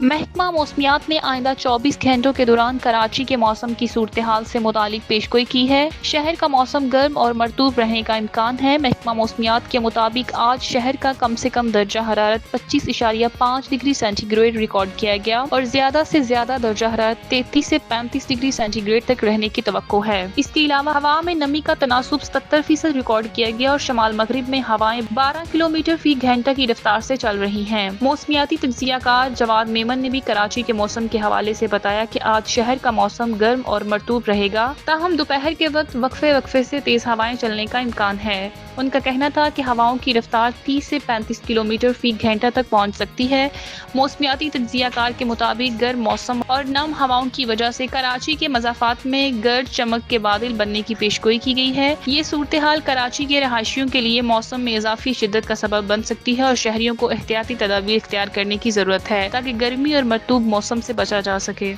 محکمہ موسمیات نے آئندہ 24 گھنٹوں کے دوران کراچی کے موسم کی صورتحال سے متعلق پیشگوئی کی ہے۔ شہر کا موسم گرم اور مرطوب رہنے کا امکان ہے۔ محکمہ موسمیات کے مطابق آج شہر کا کم سے کم درجہ حرارت 25.5 ڈگری سینٹی گریڈ ریکارڈ کیا گیا اور زیادہ سے زیادہ درجہ حرارت 33 سے 35 ڈگری سینٹی گریڈ تک رہنے کی توقع ہے۔ اس کے علاوہ ہوا میں نمی کا تناسب 77% ریکارڈ کیا گیا اور شمال مغرب میں ہوائیں 12 کلومیٹر فی گھنٹہ کی رفتار سے چل رہی ہیں۔ موسمیاتی تجزیہ کار جواد میمن نے بھی کراچی کے موسم کے حوالے سے بتایا کہ آج شہر کا موسم گرم اور مرطوب رہے گا، تاہم دوپہر کے وقت وقفے سے تیز ہوائیں چلنے کا امکان ہے۔ ان کا کہنا تھا کہ ہواؤں کی رفتار 30 سے 35 کلومیٹر فی گھنٹہ تک پہنچ سکتی ہے۔ موسمیاتی تجزیہ کار کے مطابق گرم موسم اور نم ہواؤں کی وجہ سے کراچی کے مضافات میں گرج چمک کے بادل بننے کی پیشگوئی کی گئی ہے۔ یہ صورتحال کراچی کے رہائشیوں کے لیے موسم میں اضافی شدت کا سبب بن سکتی ہے اور شہریوں کو احتیاطی تدابیر اختیار کرنے کی ضرورت ہے تاکہ گرمی اور مرطوب موسم سے بچا جا سکے۔